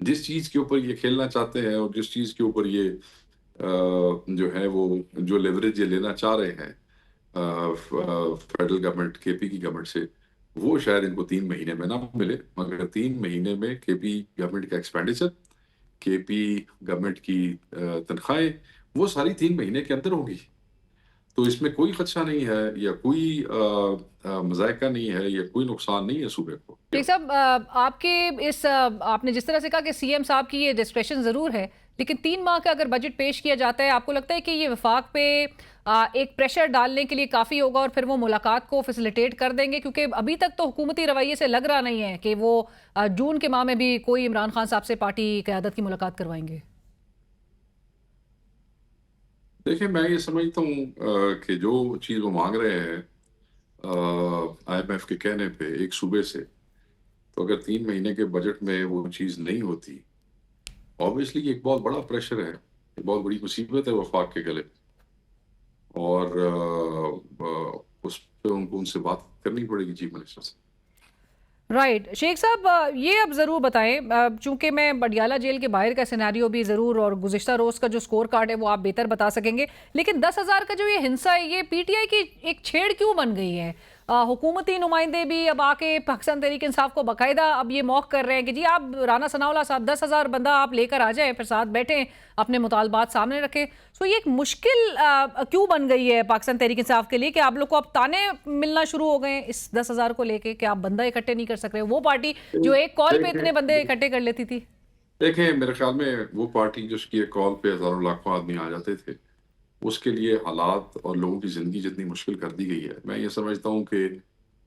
جس چیز کے اوپر یہ کھیلنا چاہتے ہیں اور جس چیز کے اوپر یہ جو ہے وہ جو لیوریج یہ لینا چاہ رہے ہیں فیڈرل گورنمنٹ کے پی کی گورنمنٹ سے، وہ شاید ان کو 3 مہینے میں نہ ملے، مگر 3 مہینے میں کے پی گورنمنٹ کا ایکسپینڈیچر، کے پی گورنمنٹ کی تنخواہیں، وہ ساری 3 مہینے کے اندر ہوگی. تو اس میں کوئی خدشہ نہیں ہے یا کوئی مذائقہ نہیں ہے یا کوئی نقصان نہیں ہے صوبے کو. شیخ صاحب، آپ کے اس آپ نے جس طرح سے کہا کہ سی ایم صاحب کی یہ ڈسکریشن ضرور ہے، لیکن 3 ماہ کا اگر بجٹ پیش کیا جاتا ہے، آپ کو لگتا ہے کہ یہ وفاق پہ ایک پریشر ڈالنے کے لیے کافی ہوگا اور پھر وہ ملاقات کو فیسیلیٹیٹ کر دیں گے؟ کیونکہ ابھی تک تو حکومتی رویے سے لگ رہا نہیں ہے کہ وہ جون کے ماہ میں بھی کوئی عمران خان صاحب سے پارٹی قیادت کی ملاقات کروائیں گے. دیکھیں، میں یہ سمجھتا ہوں کہ جو چیز وہ مانگ رہے ہیں آئی ایم ایف کے کہنے پہ ایک صوبے سے، تو اگر 3 مہینے کے بجٹ میں وہ چیز نہیں ہوتی، آبویسلی ایک بہت بڑا پریشر ہے، ایک بہت بڑی مصیبت ہے وفاق کے گلے، اور اس پہ ان سے بات کرنی پڑے گی چیف منسٹر سے. رائٹ. شیخ صاحب، یہ اب ضرور بتائیں، چونکہ میں بڈیالہ جیل کے باہر کا سیناریو بھی ضرور اور گزشتہ روز کا جو سکور کارڈ ہے وہ آپ بہتر بتا سکیں گے، لیکن 10,000 کا جو یہ ہنسا ہے، یہ پی ٹی آئی کی ایک چھیڑ کیوں بن گئی ہے؟ حکومتی نمائندے بھی اب آ کے پاکستان تحریک انصاف کو باقاعدہ اب یہ موقع کر رہے ہیں کہ جی آپ رانا ثناءاللہ صاحب 10,000 بندہ آپ لے کر آ جائیں، پھر ساتھ بیٹھیں، اپنے مطالبات سامنے رکھیں. سو یہ ایک مشکل کیوں بن گئی ہے پاکستان تحریک انصاف کے لیے کہ آپ لوگ کو اب تانے ملنا شروع ہو گئے ہیں اس 10,000 کو لے کے کہ آپ بندہ اکٹھے نہیں کر سک رہے؟ وہ پارٹی جو ایک کال پہ اتنے بندے اکٹھے کر لیتی تھی. دیکھیں، میرے خیال میں وہ پارٹی جس کی ایک کال پہ ہزاروں لاکھوں آدمی آ جاتے تھے، اس کے لیے حالات اور لوگوں کی زندگی جتنی مشکل کر دی گئی ہے، میں یہ سمجھتا ہوں کہ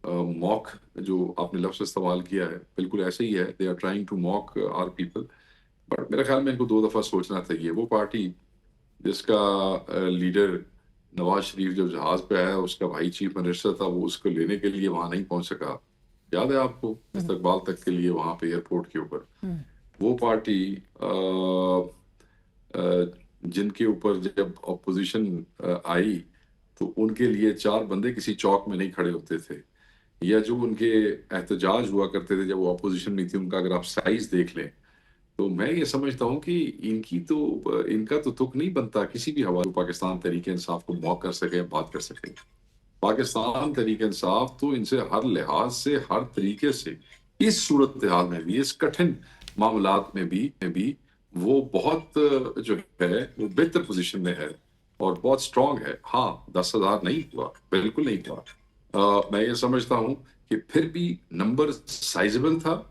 موک جو آپ نے لفظ استعمال کیا ہے بالکل ایسے ہی ہے. They are trying to mock our people, but میرے خیال میں ان کو 2 دفعہ سوچنا چاہیے. وہ پارٹی جس کا لیڈر نواز شریف جب جہاز پہ آیا، اس کا بھائی چیف منسٹر تھا، وہ اس کو لینے کے لیے وہاں نہیں پہنچ سکا، یاد ہے آپ کو، استقبال تک کے لیے وہاں پہ ایئرپورٹ کے اوپر. وہ پارٹی جن کے اوپر جب اپوزیشن آئی تو ان کے لیے 4 بندے کسی چوک میں نہیں کھڑے ہوتے تھے، یا جو ان کے احتجاج ہوا کرتے تھے جب وہ اپوزیشن میں تھی، ان کا اگر آپ سائز دیکھ لیں تو میں یہ سمجھتا ہوں کہ ان کا تو تک نہیں بنتا کسی بھی حوالے پاکستان تحریک انصاف کو موقع کر سکے، بات کر سکے. پاکستان تحریک انصاف تو ان سے ہر لحاظ سے، ہر طریقے سے، اس صورتحال میں بھی، اس کٹھن معاملات میں بھی وہ بہت جو ہے وہ بہتر پوزیشن میں ہے اور بہت سٹرونگ ہے. ہاں، 10,000 نہیں ہوا، بالکل نہیں ہوا. میں یہ سمجھتا ہوں کہ پھر بھی نمبر سائزبل تھا،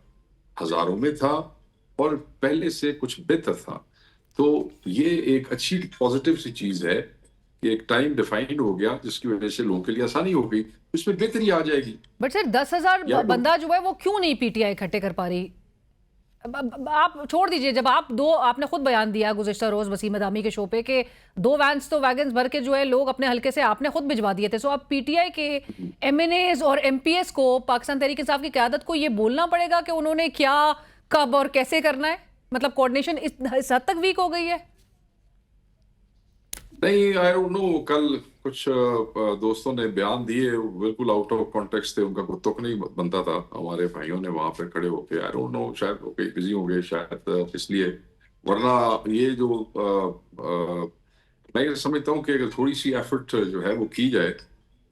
ہزاروں میں تھا اور پہلے سے کچھ بہتر تھا. تو یہ ایک اچھی پازیٹیو سی چیز ہے کہ ایک ٹائم ڈیفائنڈ ہو گیا جس کی وجہ سے لوگوں کے لیے آسانی ہو گئی، اس میں بہتری آ جائے گی. بٹ سر 10,000 بندہ جو ہے وہ کیوں نہیں پی ٹی آئی اکٹھے کر پا رہی؟ آپ چھوڑ دیجئے، جب آپ نے خود بیان دیا گزشتہ روز وسیم ادامی کے شو پہ کہ 2 وینس تو ویگنز بھر کے جو ہے لوگ اپنے حلقے سے آپ نے خود بھجوا دیے تھے. سو اب پی ٹی آئی کے ایم این ایز اور ایم پی ایس کو، پاکستان تحریک انصاف کی قیادت کو یہ بولنا پڑے گا کہ انہوں نے کیا، کب اور کیسے کرنا ہے؟ مطلب کوارڈینیشن اس حد تک ویک ہو گئی ہے؟ نہیں، آئی ڈونٹ نو. کل کچھ دوستوں نے بیان دیے، بالکل آؤٹ آف کانٹیکسٹ تھے، ان کا کوئی تک نہیں بنتا تھا. ہمارے بھائیوں نے وہاں پہ کھڑے ہو کے، آئی ڈونٹ نو، شاید وہ کہیں بزی ہوں گے، شاید اس لیے. ورنہ یہ جو میں یہ سمجھتا ہوں کہ اگر تھوڑی سی ایفرٹ جو ہے وہ کی جائے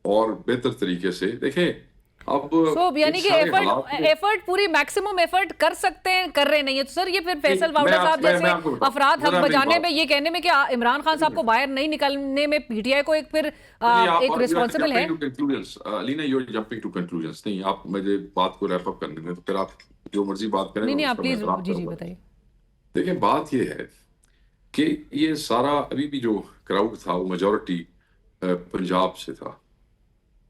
اور بہتر طریقے سے، دیکھیں اب یعنی کہ ایفرٹ پوری میکسیمم ایفرٹ کر سکتے ہیں، کر رہے نہیں ہیں. تو سر یہ پھر فیصل واؤڈا صاحب جیسے افراد حق بجانے میں یہ کہنے میں کہ عمران خان صاحب کو باہر نہیں نکلنے میں پی ٹی آئی کو ایک پھر ایک ریسپانسبل ہے. لینا you are jumping to conclusions. نہیں، آپ مجھے بات کو ریپ اپ کرنے میں، تو پھر آپ جو مرضی بات کریں. نہیں، آپ پلیز جی بتائیے. دیکھیں، بات یہ ہے کہ یہ سارا ابھی بھی جو کراؤڈ تھا وہ میجورٹی پنجاب سے تھا.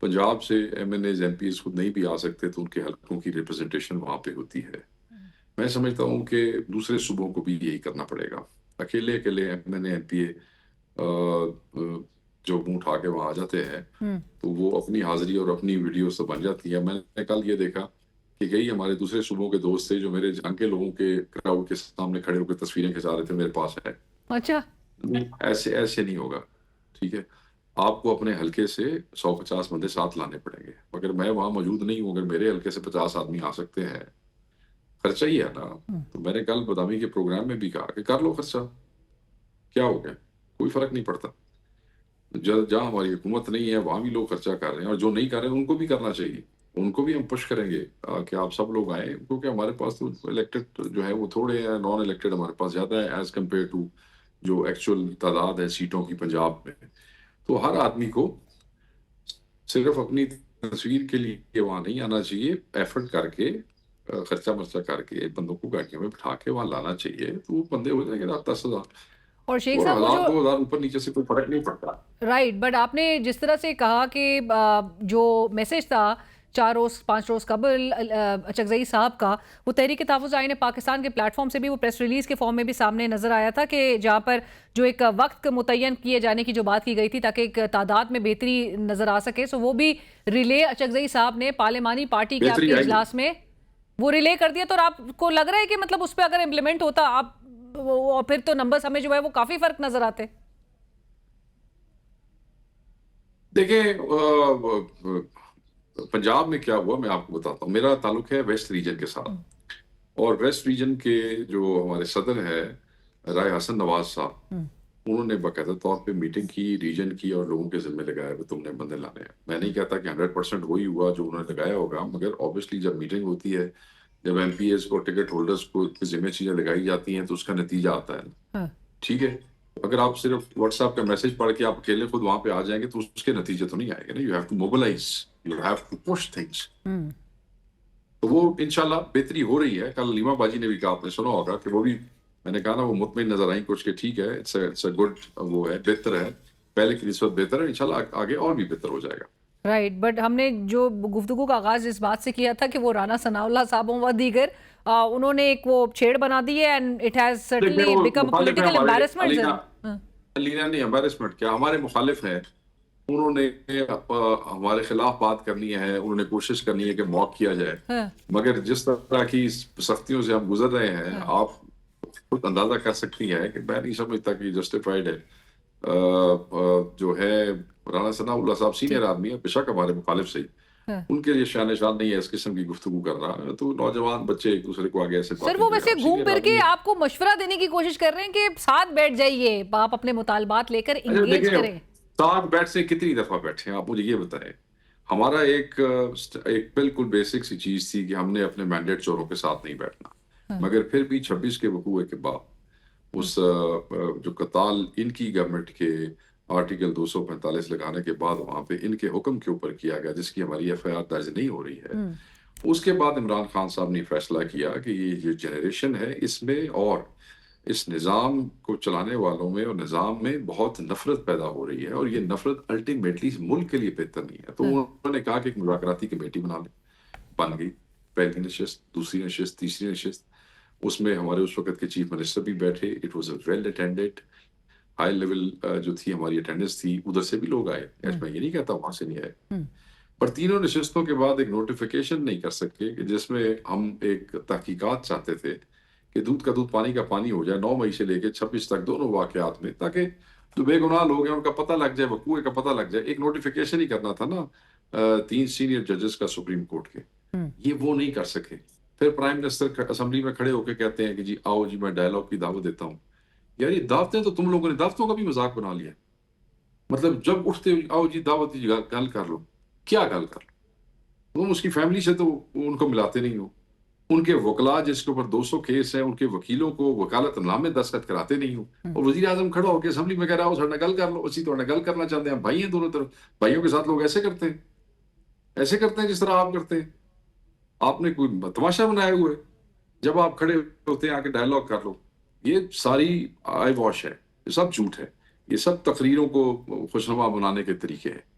پنجاب سے M N As, M P As خود نہیں بھی آ سکتے تو ان کے حلقوں کی ریپرزنٹیشن وہاں پہ ہوتی ہے. میں سمجھتا ہوں کہ دوسرے صوبوں کو بھی یہی کرنا پڑے گا. اکیلے ایم این اے، ایم پی اے جو منہ اٹھا کے وہاں آ جاتے ہیں تو وہ اپنی حاضری اور اپنی ویڈیو سے بن جاتی ہے. میں نے کل یہ دیکھا کہ کئی ہمارے دوسرے صوبوں کے دوست تھے جو میرے جہاں کے لوگوں کے کراؤڈ کے سامنے کھڑے ہو کے تصویریں کھنچا رہے تھے، میرے پاس ہے. اچھا، ایسے نہیں ہوگا، ٹھیک ہے. آپ کو اپنے حلقے سے 150 بندے ساتھ لانے پڑیں گے. اگر میں وہاں موجود نہیں ہوں، اگر میرے حلقے سے 50 آدمی آ سکتے ہیں خرچہ ہی ہے نا. تو میں نے کل بدامی کے پروگرام میں بھی کہا کہ کر لو خرچہ, کیا ہو گیا, کوئی فرق نہیں پڑتا. جہاں ہماری حکومت نہیں ہے وہاں بھی لوگ خرچہ کر رہے ہیں, اور جو نہیں کر رہے ہیں ان کو بھی کرنا چاہیے. ان کو بھی ہم پش کریں گے کہ آپ سب لوگ آئیں, کیونکہ ہمارے پاس تو الیکٹڈ جو ہے وہ تھوڑے ہیں, نان الیکٹڈ ہمارے پاس زیادہ ہے ایز کمپیئر ٹو جو ایکچوئل تعداد ہے سیٹوں کی پنجاب میں. تو ہر آدمی کو صرف اپنی تصویر کے لیے وہاں نہیں آنا چاہیے, ایفرٹ کر کے خرچہ مرچہ کر کے بندوں کو گاڑیوں میں بٹھا کے وہاں لانا چاہیے. تو وہ بندے ہو جائیں گے 10,000, اور شیخ اور صاحب وہ 1,000 جو 2,000 اوپر نیچے سے کوئی فرق نہیں پڑتا. رائٹ, بٹ آپ نے جس طرح سے کہا کہ جو میسج تھا 4 روز 5 روز قبل اچکزئی صاحب کا, وہ تحریک تحفظ آئین پاکستان کے پلیٹ فارم سے بھی وہ پریس ریلیز کے فارم میں بھی سامنے نظر آیا تھا کہ جہاں پر جو ایک وقت متعین کیے جانے کی جو بات کی گئی تھی تاکہ ایک تعداد میں بہتری نظر آ سکے, سو وہ بھی ریلے اچکزئی صاحب نے پارلیمانی پارٹی کے آپ بہتری کے آئی. اجلاس میں وہ ریلے کر دیا. تو اور آپ کو لگ رہا ہے کہ مطلب اس پہ اگر امپلیمنٹ ہوتا آپ پھر تو نمبرز ہمیں جو ہے وہ کافی فرق نظر آتے؟ دیکھیں پنجاب میں کیا ہوا میں آپ کو بتاتا ہوں. میرا تعلق ہے ویسٹ ریجن کے ساتھ, اور ویسٹ ریجن کے جو ہمارے صدر ہے رائے حسن نواز صاحب, انہوں نے باقاعدہ طور پہ میٹنگ کی ریجن کی اور لوگوں کے ذمہ لگایا کہ تم نے بندے لانے ہیں. میں نہیں کہتا کہ 100% وہی ہوا جو انہوں نے لگایا ہوگا, مگر آبویسلی جب میٹنگ ہوتی ہے, جب ایم پی ایز کو ٹکٹ ہولڈرز کو ذمہ چیزیں لگائی جاتی ہیں تو اس کا نتیجہ آتا ہے. ٹھیک ہے, اگر آپ صرف واٹس ایپ کا میسج پڑھ کے آپ اکیلے خود وہاں پہ آ جائیں گے تو اس کے نتیجے تو نہیں آئے گا نا. You have to mobilise, you have to push things. تو وہ انشاءاللہ بہتری ہو رہی ہے. کل لیما باجی نے بھی کہا, آپ نے سنا ہوگا کہ وہ بھی, میں نے کہا نا وہ مطمئن نظر آئیں کچھ کہ ٹھیک ہے, اٹس اے گڈ, وہ ہے بہتر ہے, پہلے کی نسبت بہتر ہے. انشاءاللہ آگے اور بھی بہتر ہو جائے گا. رائٹ, بٹ ہم نے جو گفتگو کا آغاز اس بات سے کیا تھا کہ وہ رانا ثناء اللہ صاحب و دیگر انہوں نے ایک وہ چھیڑ بنا دی ہے and it has certainly become political embarrassment. لینا نہیں, امبیرسمنٹ کیا, ہمارے مخالف ہیں, انہوں نے ہمارے خلاف بات کرنی ہے, انہوں نے کوشش کرنی ہے کہ موک کیا جائے, مگر جس طرح کی سختیوں سے ہم گزر رہے ہیں آپ خود اندازہ کر سکتی ہیں کہ میں نہیں سمجھتا کہ جسٹیفائڈ ہے. جو ہے رانا ثناء اللہ صاحب سینئر آدمی ہے, بے شک ہمارے مخالف سے, ان کے لیے شان شان نہیں ہے اس قسم کی گفتگو کر رہا. تو نوجوان بچے ایک دوسرے کو آگے ایسے سر وہ ویسے گھوم پھر کے آپ کو مشورہ دینے کی کوشش کر رہے ہیں کہ ساتھ بیٹھ جائیے, آپ اپنے مطالبات لے کر انگیج کریں. ساتھ بیٹھ سے کتنی دفعہ بیٹھے ہیں آپ مجھے یہ بتائیں. ہمارا ایک بالکل بیسک سی چیز تھی کہ ہم نے اپنے مینڈیٹ چوروں کے ساتھ نہیں بیٹھنا, مگر پھر بھی 26 کے وقوع کے بعد اس جو قتال ان کی گورنمنٹ کے آرٹیکل 245 لگانے کے بعد وہاں پہ ان کے حکم کے اوپر کیا گیا, جس کی ہماری ایف آئی آر درج نہیں ہو رہی ہے, اس کے بعد عمران خان صاحب نے فیصلہ کیا کہ یہ جو جنریشن ہے اس میں اور اس نظام کو چلانے والوں میں اور نظام میں بہت نفرت پیدا ہو رہی ہے, اور یہ نفرت الٹیمیٹلی ملک کے لیے بہتر نہیں ہے. تو انہوں نے کہا کہ ایک مذاکراتی کمیٹی بنا لیں. بن گئی, پہلی نشست, دوسری نشست, تیسری نشست, اس میں ہمارے اس وقت کے چیف منسٹر بھی بیٹھے. It was a well attended, high level جو تھی ہماری اٹینڈنس تھی, ادھر سے بھی لوگ آئے, میں یہ نہیں کہتا وہاں سے نہیں آئے. پر تینوں نشستوں کے بعد ایک نوٹیفیکیشن نہیں کر سکے کہ جس میں ہم ایک تحقیقات چاہتے تھے کہ دودھ کا دودھ پانی کا پانی ہو جائے 9 مئی سے لے کے 26 تک دونوں واقعات میں, تاکہ جو بے گناہ لوگ ہیں ان کا پتہ لگ جائے, وقوع کا پتہ لگ جائے. ایک نوٹیفیکیشن ہی کرنا تھا نا 3 سینئر ججز کا سپریم کورٹ کے, یہ وہ نہیں کر سکے. پھر پرائم منسٹر اسمبلی میں کھڑے ہو کے کہتے ہیں کہ جی آؤ جی میں ڈائلاگ کی دعوت دیتا ہوں. یار یہ دعوتیں تو تم لوگوں نے دعوتوں کا بھی مذاق بنا لیا. مطلب جب اٹھتے آؤ جی دعوت گل کر لو, کیا گل کر لو, تم اس کی فیملی سے تو ان کو ملاتے نہیں ہو, ان کے وکلاء جس کے اوپر 200 کیس ہیں ان کے وکیلوں کو وکالت نامے دستخط کراتے نہیں ہو, اور وزیر اعظم کھڑا ہو کے اسمبلی میں کہہ رہا ہو سر گل کر لو. اسی طرح گل کرنا چاہتے ہیں, بھائی ہیں دونوں طرف, بھائیوں کے ساتھ لوگ ایسے کرتے ہیں جس طرح آپ کرتے ہیں. آپ نے کوئی تماشا بنایا ہوا ہے. جب آپ کھڑے ہوتے ہیں آ کے ڈائلاگ کر لو, یہ ساری آئی واش ہے, یہ سب جھوٹ ہے, یہ سب تقریروں کو خوشنما بنانے کے طریقے ہیں.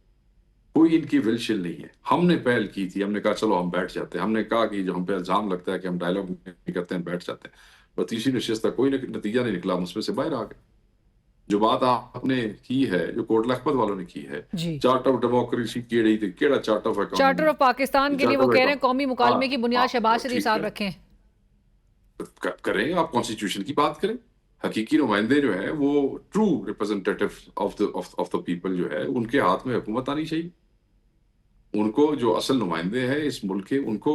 کوئی ان کی ولشل نہیں ہے. ہم نے پہل کی تھی, ہم نے کہا چلو ہم بیٹھ جاتے ہیں. ہم نے کہا کہ جو ہم پہ الزام لگتا ہے کہ ہم ڈائلاگ نہیں کرتے ہیں, بیٹھ جاتے ہیں. اور تیسری نشست تک کوئی نتیجہ نہیں نکلا, ہم اس میں سے باہر آ گئے. جو بات آپ نے کی ہے, جو کوٹ لکھپت والوں نے کی ہے, چارٹ آف ڈیموکریسی کیڑی تھی, کیڑا چارٹر آف پاکستان کے لیے وہ کہہ رہے ہیں قومی مکالمے کی بنیاد شہباز شریف صاحب رکھیں. کریں, آپ کانسٹیٹیوشن کی بات کریں. حقیقی نمائندے جو ہیں وہ true representative of the people جو ہے, ان کے ہاتھ میں حکومت آنی چاہیے. ان کو جو اصل نمائندے ہیں اس ملک کے, ان کو